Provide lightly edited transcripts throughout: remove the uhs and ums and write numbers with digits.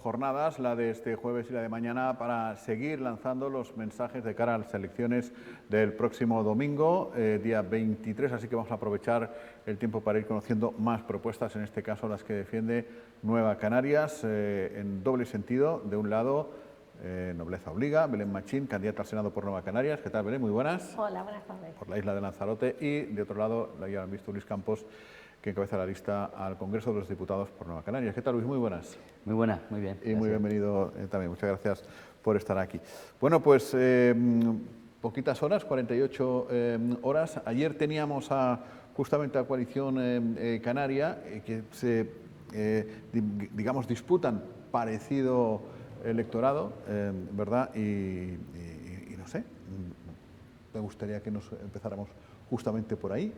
jornadas, la de este jueves y la de mañana, para seguir lanzando los mensajes de cara a las elecciones del próximo domingo, día 23, así que vamos a aprovechar el tiempo para ir conociendo más propuestas, en este caso las que defiende Nueva Canarias, en doble sentido. De un lado, Nobleza Obliga, Belén Machín, candidata al Senado por Nueva Canarias. ¿Qué tal, Belén? Muy buenas. Hola, buenas tardes. Por la isla de Lanzarote. Y de otro lado, ya han visto, Luis Campos, que encabeza la lista al Congreso de los Diputados por Nueva Canarias. ¿Qué tal, Luis? Muy buenas. Muy buenas, muy bien. Y muy bienvenido también. Muchas gracias por estar aquí. Bueno, pues poquitas horas, 48 horas. Ayer teníamos justamente a Coalición Canaria, que se, digamos, disputan parecido electorado, ¿verdad? Y no sé, me gustaría que nos empezáramos justamente por ahí.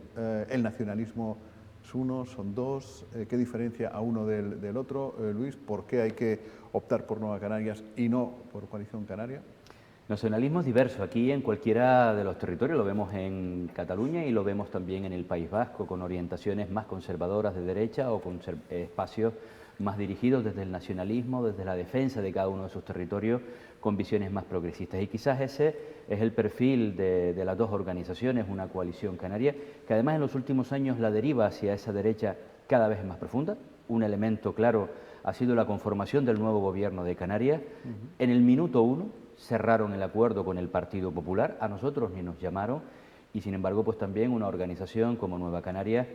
El nacionalismo es uno, son dos. ¿Qué diferencia a uno del otro, Luis? ¿Por qué hay que optar por Nueva Canarias y no por Coalición Canaria? Nacionalismo es diverso. Aquí en cualquiera de los territorios, lo vemos en Cataluña y lo vemos también en el País Vasco, con orientaciones más conservadoras de derecha o con espacios más dirigidos desde el nacionalismo, desde la defensa de cada uno de sus territorios, con visiones más progresistas. Y quizás ese es el perfil de las dos organizaciones, una Coalición Canaria, que además en los últimos años la deriva hacia esa derecha cada vez es más profunda. Un elemento claro ha sido la conformación del nuevo gobierno de Canarias. En el minuto 1 cerraron el acuerdo con el Partido Popular, a nosotros ni nos llamaron, y sin embargo pues también una organización como Nueva Canarias,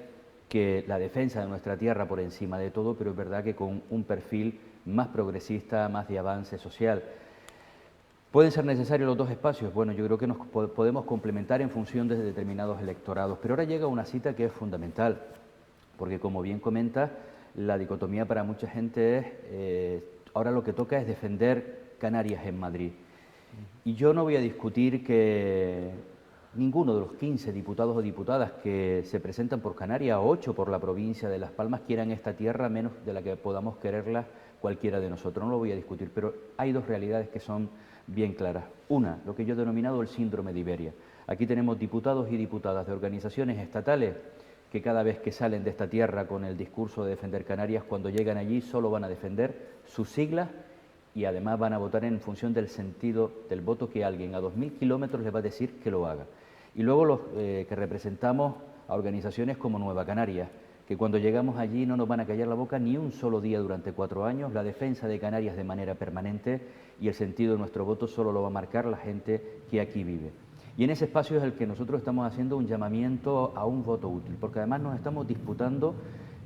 que la defensa de nuestra tierra por encima de todo, pero es verdad que con un perfil más progresista, más de avance social. ¿Pueden ser necesarios los dos espacios? Bueno, yo creo que nos podemos complementar en función de determinados electorados, pero ahora llega una cita que es fundamental, porque como bien comenta, la dicotomía para mucha gente es, ahora lo que toca es defender Canarias en Madrid. Y yo no voy a discutir que ninguno de los 15 diputados o diputadas que se presentan por Canarias, o 8 por la provincia de Las Palmas, quieran esta tierra menos de la que podamos quererla cualquiera de nosotros. No lo voy a discutir, pero hay dos realidades que son bien claras. Una, lo que yo he denominado el síndrome de Iberia. Aquí tenemos diputados y diputadas de organizaciones estatales que cada vez que salen de esta tierra con el discurso de defender Canarias, cuando llegan allí solo van a defender sus siglas y además van a votar en función del sentido del voto que alguien a 2000 kilómetros les va a decir que lo haga. Y luego los que representamos a organizaciones como Nueva Canarias, que cuando llegamos allí no nos van a callar la boca ni un solo día durante 4 años, la defensa de Canarias de manera permanente, y el sentido de nuestro voto solo lo va a marcar la gente que aquí vive. Y en ese espacio es el que nosotros estamos haciendo un llamamiento a un voto útil, porque además nos estamos disputando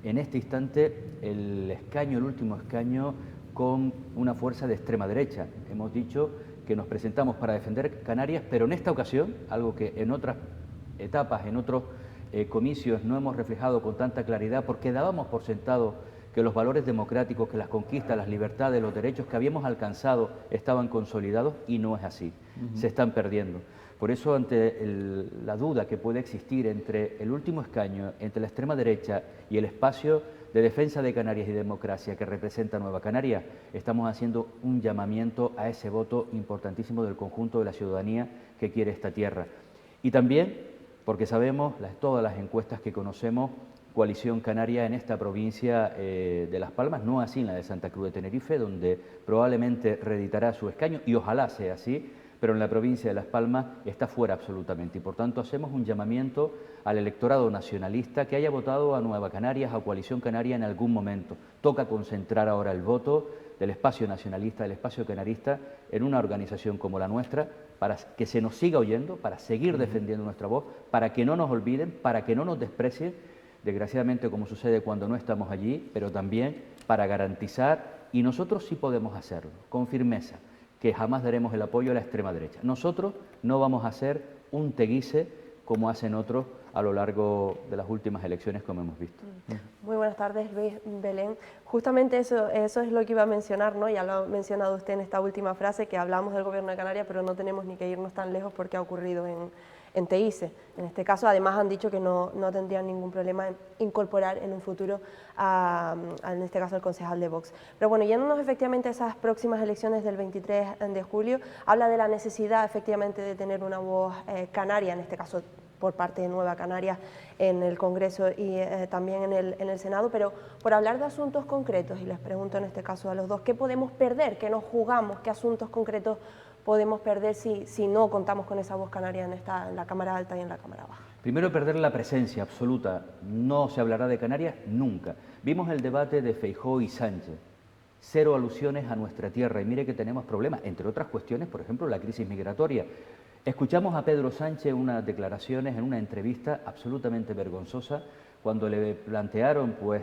en este instante el escaño, el último escaño, con una fuerza de extrema derecha. Hemos dicho que nos presentamos para defender Canarias, pero en esta ocasión, algo que en otras etapas, en otros comicios no hemos reflejado con tanta claridad, porque dábamos por sentado que los valores democráticos, que las conquistas, las libertades, los derechos que habíamos alcanzado estaban consolidados, y no es así, se están perdiendo. Por eso, ante la duda que puede existir entre el último escaño, entre la extrema derecha y el espacio de defensa de Canarias y democracia que representa Nueva Canarias, estamos haciendo un llamamiento a ese voto importantísimo del conjunto de la ciudadanía que quiere esta tierra. Y también porque sabemos, todas las encuestas que conocemos, Coalición Canaria en esta provincia de Las Palmas, no así en la de Santa Cruz de Tenerife, donde probablemente reeditará su escaño, y ojalá sea así, pero en la provincia de Las Palmas está fuera absolutamente. Y por tanto hacemos un llamamiento al electorado nacionalista que haya votado a Nueva Canarias, a Coalición Canaria en algún momento. Toca concentrar ahora el voto del espacio nacionalista, del espacio canarista, en una organización como la nuestra, para que se nos siga oyendo, para seguir defendiendo nuestra voz, para que no nos olviden, para que no nos desprecien, desgraciadamente como sucede cuando no estamos allí, pero también para garantizar, y nosotros sí podemos hacerlo, con firmeza, que jamás daremos el apoyo a la extrema derecha. Nosotros no vamos a hacer un teguise como hacen otros a lo largo de las últimas elecciones, como hemos visto. Muy buenas tardes, Luis. Belén. Justamente eso es lo que iba a mencionar, ¿no? Ya lo ha mencionado usted en esta última frase, que hablamos del Gobierno de Canarias, pero no tenemos ni que irnos tan lejos porque ha ocurrido en TEICE. En este caso, además, han dicho que no tendrían ningún problema en incorporar en un futuro, en este caso, al concejal de Vox. Pero bueno, yéndonos efectivamente a esas próximas elecciones del 23 de julio, habla de la necesidad efectivamente de tener una voz canaria, en este caso por parte de Nueva Canarias en el Congreso y también en el Senado, pero por hablar de asuntos concretos, y les pregunto en este caso a los dos, ¿qué podemos perder? ¿Qué nos jugamos? ¿Qué asuntos concretos podemos perder si no contamos con esa voz canaria en la Cámara Alta y en la Cámara Baja? Primero, perder la presencia absoluta. No se hablará de Canarias nunca. Vimos el debate de Feijóo y Sánchez. Cero alusiones a nuestra tierra, y mire que tenemos problemas, entre otras cuestiones, por ejemplo, la crisis migratoria. Escuchamos a Pedro Sánchez unas declaraciones en una entrevista absolutamente vergonzosa cuando le plantearon pues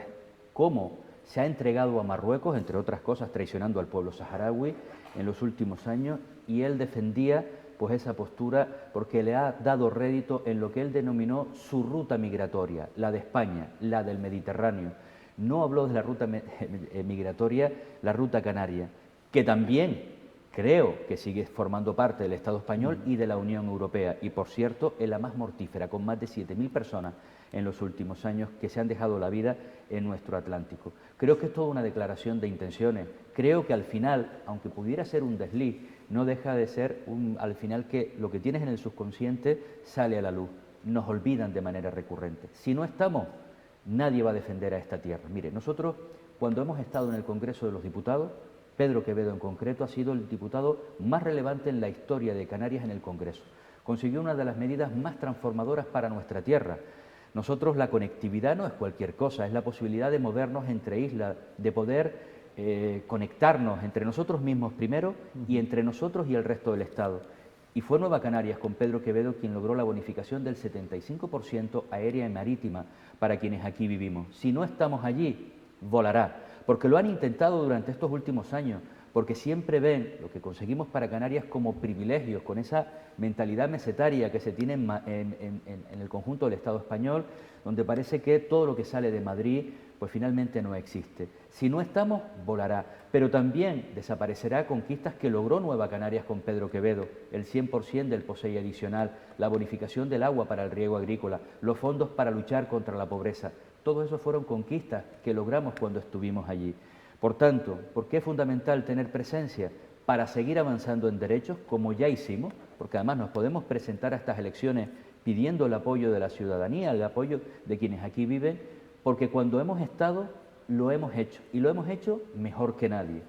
cómo se ha entregado a Marruecos, entre otras cosas traicionando al pueblo saharaui en los últimos años, y él defendía pues esa postura porque le ha dado rédito en lo que él denominó su ruta migratoria, la de España, la del Mediterráneo. No habló de la ruta migratoria, la ruta canaria, que también creo que sigue formando parte del Estado español y de la Unión Europea, y por cierto es la más mortífera, con más de 7.000 personas en los últimos años que se han dejado la vida en nuestro Atlántico. Creo que es toda una declaración de intenciones. Creo que al final, aunque pudiera ser un desliz, no deja de ser al final que lo que tienes en el subconsciente sale a la luz. Nos olvidan de manera recurrente. Si no estamos, nadie va a defender a esta tierra. Mire, nosotros cuando hemos estado en el Congreso de los Diputados, Pedro Quevedo en concreto ha sido el diputado más relevante en la historia de Canarias en el Congreso. Consiguió una de las medidas más transformadoras para nuestra tierra. Nosotros la conectividad no es cualquier cosa, es la posibilidad de movernos entre islas, de poder conectarnos entre nosotros mismos primero y entre nosotros y el resto del Estado. Y fue Nueva Canarias con Pedro Quevedo quien logró la bonificación del 75% aérea y marítima para quienes aquí vivimos. Si no estamos allí, volará, porque lo han intentado durante estos últimos años, porque siempre ven lo que conseguimos para Canarias como privilegios, con esa mentalidad mesetaria que se tiene en el conjunto del Estado español, donde parece que todo lo que sale de Madrid pues finalmente no existe. Si no estamos, volará, pero también desaparecerá conquistas que logró Nueva Canarias con Pedro Quevedo, el 100% del POSEI adicional, la bonificación del agua para el riego agrícola, los fondos para luchar contra la pobreza. Todo eso fueron conquistas que logramos cuando estuvimos allí. Por tanto, ¿por qué es fundamental tener presencia? Para seguir avanzando en derechos, como ya hicimos, porque además nos podemos presentar a estas elecciones pidiendo el apoyo de la ciudadanía, el apoyo de quienes aquí viven, porque cuando hemos estado, lo hemos hecho, y lo hemos hecho mejor que nadie.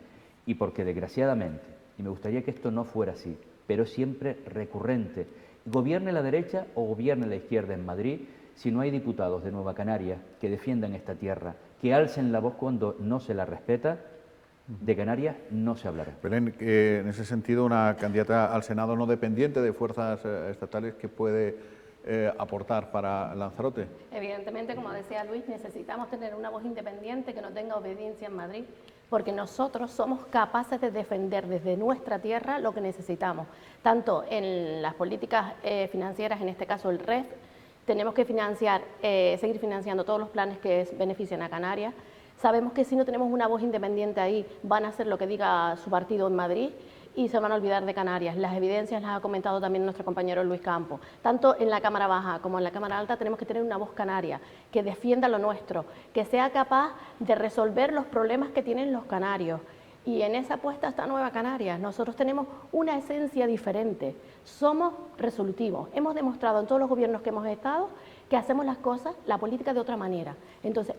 Y porque desgraciadamente, y me gustaría que esto no fuera así, pero siempre recurrente, gobierne la derecha o gobierne la izquierda en Madrid, si no hay diputados de Nueva Canarias que defiendan esta tierra, que alcen la voz cuando no se la respeta, de Canarias no se hablará. Belén, en ese sentido, una candidata al Senado no dependiente de fuerzas estatales que puede aportar para Lanzarote. Evidentemente, como decía Luis, necesitamos tener una voz independiente que no tenga obediencia en Madrid, porque nosotros somos capaces de defender desde nuestra tierra lo que necesitamos, tanto en las políticas financieras, en este caso el REF. Tenemos que seguir financiando todos los planes que benefician a Canarias. Sabemos que si no tenemos una voz independiente ahí, van a hacer lo que diga su partido en Madrid y se van a olvidar de Canarias. Las evidencias las ha comentado también nuestro compañero Luis Campos. Tanto en la Cámara Baja como en la Cámara Alta tenemos que tener una voz canaria, que defienda lo nuestro, que sea capaz de resolver los problemas que tienen los canarios. Y en esa apuesta está Nueva Canarias. Nosotros tenemos una esencia diferente, somos resolutivos. Hemos demostrado en todos los gobiernos que hemos estado que hacemos las cosas, la política de otra manera. Entonces,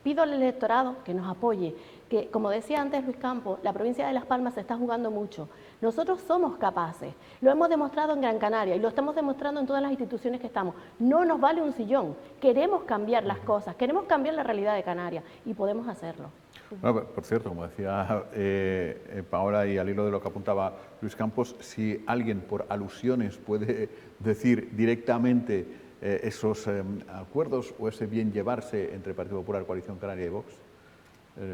pido al electorado que nos apoye, que como decía antes Luis Campos, la provincia de Las Palmas se está jugando mucho. Nosotros somos capaces, lo hemos demostrado en Gran Canaria y lo estamos demostrando en todas las instituciones que estamos. No nos vale un sillón, queremos cambiar las cosas, queremos cambiar la realidad de Canarias y podemos hacerlo. Bueno, por cierto, como decía Paola, y al hilo de lo que apuntaba Luis Campos, si alguien por alusiones puede decir directamente esos acuerdos o ese bien llevarse entre Partido Popular, Coalición Canaria y Vox,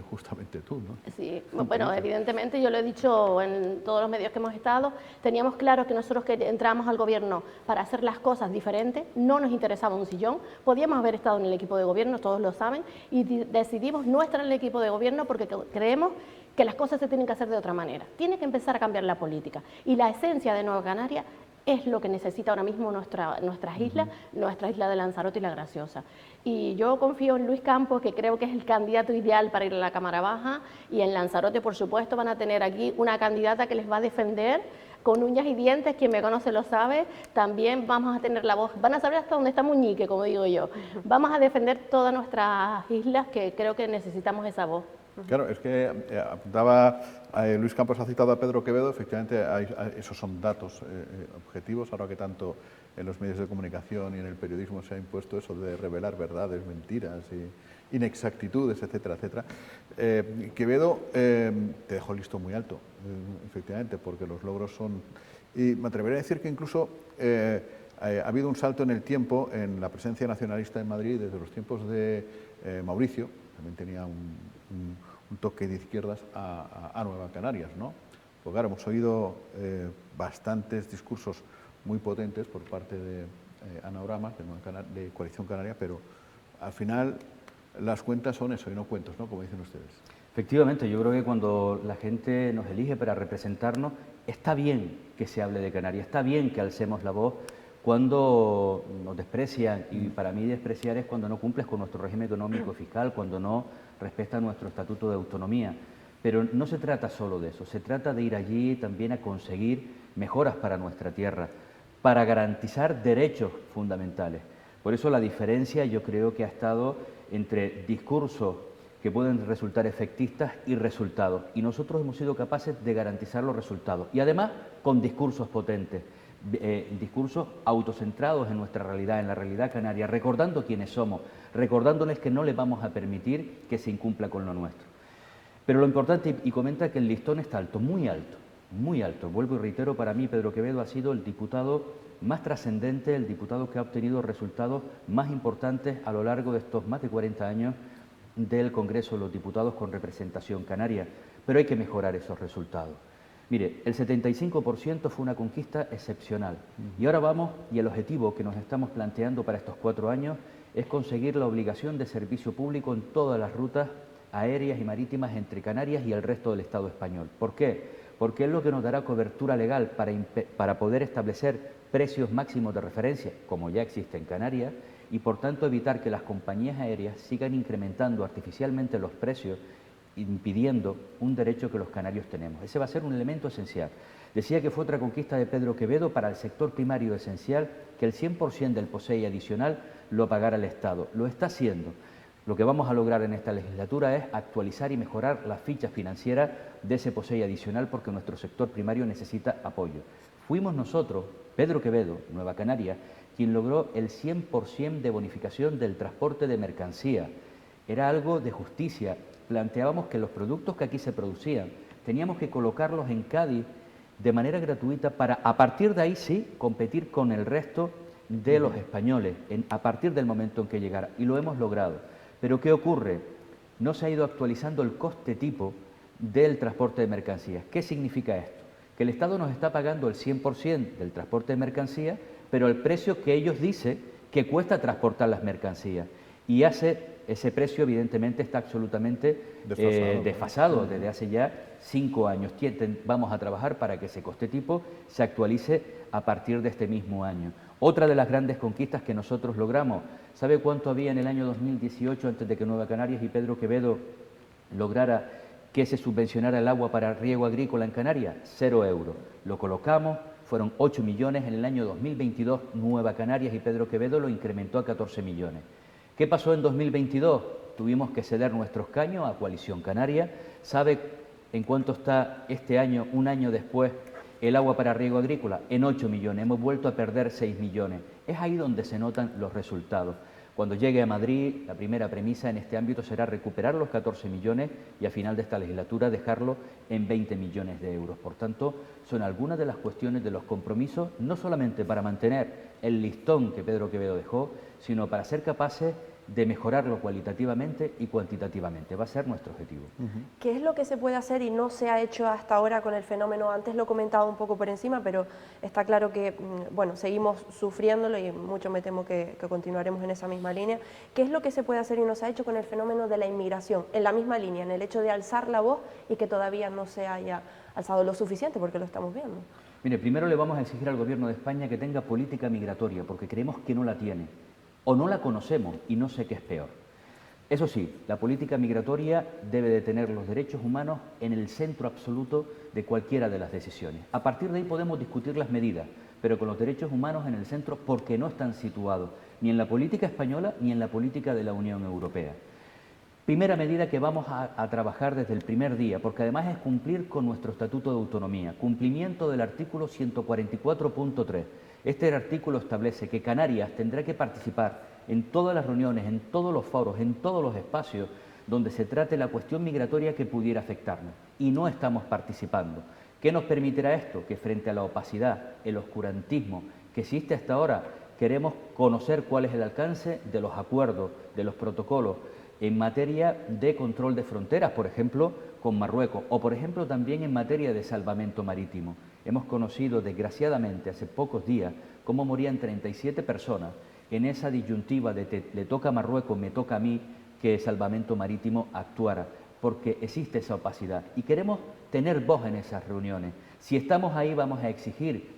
justamente tú, ¿no? Sí, bueno, evidentemente yo lo he dicho en todos los medios que hemos estado, teníamos claro que nosotros que entramos al gobierno para hacer las cosas diferentes, no nos interesaba un sillón, podíamos haber estado en el equipo de gobierno, todos lo saben, y decidimos no estar en el equipo de gobierno porque creemos que las cosas se tienen que hacer de otra manera. Tiene que empezar a cambiar la política y la esencia de Nueva Canarias es lo que necesita ahora mismo nuestras islas, nuestra isla de Lanzarote y La Graciosa. Y yo confío en Luis Campos, que creo que es el candidato ideal para ir a la Cámara Baja, y en Lanzarote, por supuesto, van a tener aquí una candidata que les va a defender con uñas y dientes. Quien me conoce lo sabe. También vamos a tener la voz, van a saber hasta dónde está Muñique, como digo yo. Vamos a defender todas nuestras islas, que creo que necesitamos esa voz. Claro, es que apuntaba, Luis Campos ha citado a Pedro Quevedo, efectivamente esos son datos objetivos, ahora que tanto en los medios de comunicación y en el periodismo se ha impuesto eso de revelar verdades, mentiras y inexactitudes, etcétera, etcétera. Quevedo te dejó el listón muy alto, efectivamente, porque los logros son... Y me atrevería a decir que incluso ha habido un salto en el tiempo en la presencia nacionalista en Madrid desde los tiempos de Mauricio, también tenía un toque de izquierdas, a Nueva Canarias, ¿no? Porque claro, hemos oído bastantes discursos muy potentes por parte de Ana Oramas, de Coalición Canaria, pero al final las cuentas son eso y no cuentos, ¿no? Como dicen ustedes. Efectivamente, yo creo que cuando la gente nos elige para representarnos, está bien que se hable de Canarias, está bien que alcemos la voz cuando nos desprecian, y para mí despreciar es cuando no cumples con nuestro régimen económico y fiscal, cuando no respetas nuestro estatuto de autonomía. Pero no se trata solo de eso, se trata de ir allí también a conseguir mejoras para nuestra tierra, para garantizar derechos fundamentales. Por eso la diferencia yo creo que ha estado entre discursos que pueden resultar efectistas y resultados. Y nosotros hemos sido capaces de garantizar los resultados. Y además con discursos potentes, discursos autocentrados en nuestra realidad, en la realidad canaria, recordando quiénes somos, recordándoles que no les vamos a permitir que se incumpla con lo nuestro. Pero lo importante, y comenta que el listón está alto, muy alto, muy alto. Vuelvo y reitero, para mí Pedro Quevedo ha sido el diputado más trascendente, el diputado que ha obtenido resultados más importantes a lo largo de estos más de 40 años del Congreso de los Diputados con representación canaria, pero hay que mejorar esos resultados. Mire, el 75% fue una conquista excepcional y ahora vamos, y el objetivo que nos estamos planteando para estos 4 años es conseguir la obligación de servicio público en todas las rutas aéreas y marítimas entre Canarias y el resto del Estado español. ¿Por qué? Porque es lo que nos dará cobertura legal para poder establecer precios máximos de referencia, como ya existe en Canarias, y por tanto evitar que las compañías aéreas sigan incrementando artificialmente los precios, impidiendo un derecho que los canarios tenemos. Ese va a ser un elemento esencial. Decía que fue otra conquista de Pedro Quevedo para el sector primario esencial, que el 100% del POSEI adicional lo pagara el Estado. Lo está haciendo. Lo que vamos a lograr en esta legislatura es actualizar y mejorar las fichas financieras de ese POSEI adicional, porque nuestro sector primario necesita apoyo. Fuimos nosotros, Pedro Quevedo, Nueva Canaria, quien logró el 100% de bonificación del transporte de mercancía. Era algo de justicia. Planteábamos que los productos que aquí se producían teníamos que colocarlos en Cádiz de manera gratuita para, a partir de ahí sí, competir con el resto de los españoles, a partir del momento en que llegara. Y lo hemos logrado. Pero ¿qué ocurre? No se ha ido actualizando el coste tipo del transporte de mercancías. ¿Qué significa esto? Que el Estado nos está pagando el 100% del transporte de mercancías, pero el precio que ellos dicen que cuesta transportar las mercancías. Y ese precio evidentemente está absolutamente desfasado desde hace ya 5 años. Vamos a trabajar para que ese coste tipo se actualice a partir de este mismo año. Otra de las grandes conquistas que nosotros logramos, ¿sabe cuánto había en el año 2018 antes de que Nueva Canarias y Pedro Quevedo lograra que se subvencionara el agua para riego agrícola en Canarias? 0 euros. Lo colocamos, fueron 8 millones, en el año 2022 Nueva Canarias y Pedro Quevedo lo incrementó a 14 millones. ¿Qué pasó en 2022? Tuvimos que ceder nuestros caños a Coalición Canaria. ¿Sabe en cuánto está este año, un año después, el agua para riego agrícola? En 8 millones. Hemos vuelto a perder 6 millones. Es ahí donde se notan los resultados. Cuando llegue a Madrid, la primera premisa en este ámbito será recuperar los 14 millones y a final de esta legislatura dejarlo en 20 millones de euros. Por tanto, son algunas de las cuestiones de los compromisos, no solamente para mantener el listón que Pedro Quevedo dejó, sino para ser capaces de mejorarlo cualitativamente y cuantitativamente. Va a ser nuestro objetivo. ¿Qué es lo que se puede hacer y no se ha hecho hasta ahora con el fenómeno? Antes lo he comentado un poco por encima, pero está claro que bueno, seguimos sufriéndolo y mucho me temo que continuaremos en esa misma línea. ¿Qué es lo que se puede hacer y no se ha hecho con el fenómeno de la inmigración? En la misma línea, en el hecho de alzar la voz y que todavía no se haya alzado lo suficiente, porque lo estamos viendo. Mire, primero le vamos a exigir al Gobierno de España que tenga política migratoria, porque creemos que no la tiene, o no la conocemos, y no sé qué es peor. Eso sí, la política migratoria debe de tener los derechos humanos en el centro absoluto de cualquiera de las decisiones. A partir de ahí podemos discutir las medidas, pero con los derechos humanos en el centro, porque no están situados ni en la política española ni en la política de la Unión Europea. Primera medida que vamos a trabajar desde el primer día, porque además es cumplir con nuestro Estatuto de Autonomía, cumplimiento del artículo 144.3. Este artículo establece que Canarias tendrá que participar en todas las reuniones, en todos los foros, en todos los espacios donde se trate la cuestión migratoria que pudiera afectarnos. Y no estamos participando. ¿Qué nos permitirá esto? Que frente a la opacidad, el oscurantismo que existe hasta ahora, queremos conocer cuál es el alcance de los acuerdos, de los protocolos, en materia de control de fronteras, por ejemplo, con Marruecos, o por ejemplo también en materia de salvamento marítimo. Hemos conocido, desgraciadamente, hace pocos días, cómo morían 37 personas en esa disyuntiva de le toca a Marruecos, me toca a mí, que Salvamento Marítimo actuara, porque existe esa opacidad. Y queremos tener voz en esas reuniones. Si estamos ahí, vamos a exigir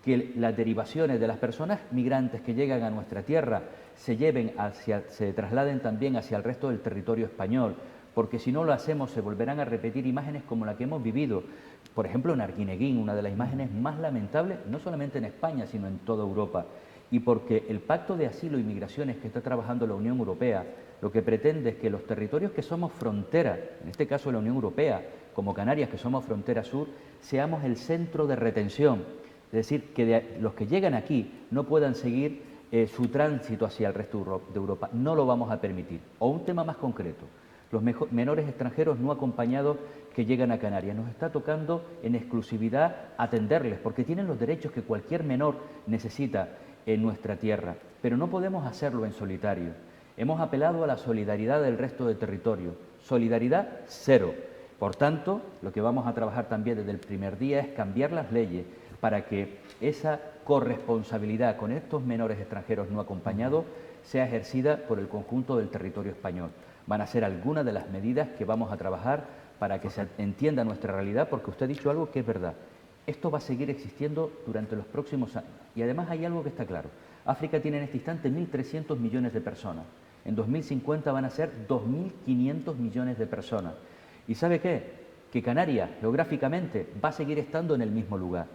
que las derivaciones de las personas migrantes que llegan a nuestra tierra se trasladen también hacia el resto del territorio español, porque si no lo hacemos se volverán a repetir imágenes como la que hemos vivido, por ejemplo en Arguineguín, una de las imágenes más lamentables, no solamente en España, sino en toda Europa, y porque el Pacto de Asilo y Migraciones que está trabajando la Unión Europea, lo que pretende es que los territorios que somos frontera, en este caso la Unión Europea, como Canarias, que somos frontera sur, seamos el centro de retención, es decir, que los que llegan aquí no puedan seguir su tránsito hacia el resto de Europa. No lo vamos a permitir. O un tema más concreto, los menores extranjeros no acompañados que llegan a Canarias. Nos está tocando en exclusividad atenderles, porque tienen los derechos que cualquier menor necesita en nuestra tierra, pero no podemos hacerlo en solitario. Hemos apelado a la solidaridad del resto del territorio. Solidaridad cero. Por tanto, lo que vamos a trabajar también desde el primer día es cambiar las leyes para que esa corresponsabilidad con estos menores extranjeros no acompañados sea ejercida por el conjunto del territorio español. Van a ser algunas de las medidas que vamos a trabajar para que se entienda nuestra realidad, porque usted ha dicho algo que es verdad. Esto va a seguir existiendo durante los próximos años. Y además hay algo que está claro. África tiene en este instante 1.300 millones de personas. En 2050 van a ser 2.500 millones de personas. ¿Y sabe qué? Que Canarias, geográficamente, va a seguir estando en el mismo lugar.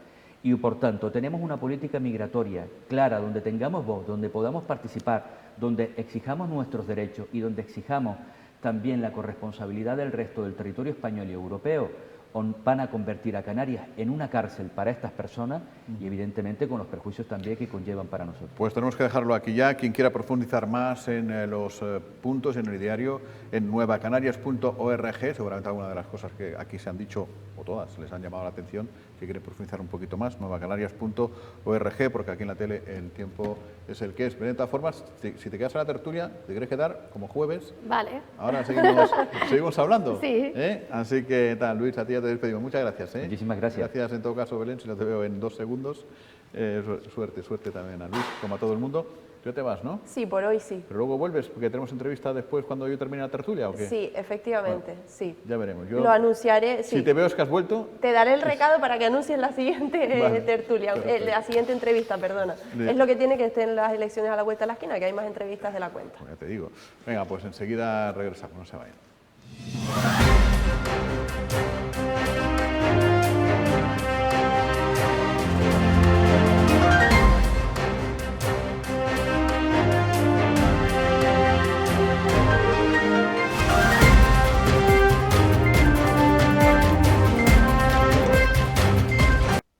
Y por tanto tenemos una política migratoria clara, donde tengamos voz, donde podamos participar, donde exijamos nuestros derechos y donde exijamos también la corresponsabilidad del resto del territorio español y europeo. Van a convertir a Canarias en una cárcel para estas personas y evidentemente con los perjuicios también que conllevan para nosotros. Pues tenemos que dejarlo aquí ya. Quien quiera profundizar más en los puntos, en el diario, en nuevacanarias.org, seguramente alguna de las cosas que aquí se han dicho, o todas, les han llamado la atención, que quiere profundizar un poquito más, nuevacanarias.org, porque aquí en la tele el tiempo es el que es. De todas formas, si te quedas a la tertulia, te quieres quedar como jueves. Vale. Ahora seguimos hablando. Sí. Así que, Luis, a ti ya te despedimos. Muchas gracias. Muchísimas gracias. Gracias en todo caso, Belén, si no te veo en 2 segundos. Suerte también a Luis, como a todo el mundo. Ya te vas, ¿no? Sí, por hoy sí. Pero luego vuelves, porque tenemos entrevista después cuando yo termine la tertulia, ¿o qué? Sí, efectivamente, Bueno, sí. Ya veremos. Lo anunciaré, sí. Si te veo es que has vuelto. Te daré el recado para que anuncies la siguiente Vale, tertulia, la siguiente entrevista, perdona. Bien. Es lo que tiene que estén las elecciones a la vuelta de la esquina, que hay más entrevistas de la cuenta. Pues ya te digo. Venga, pues enseguida regresamos, no se vayan.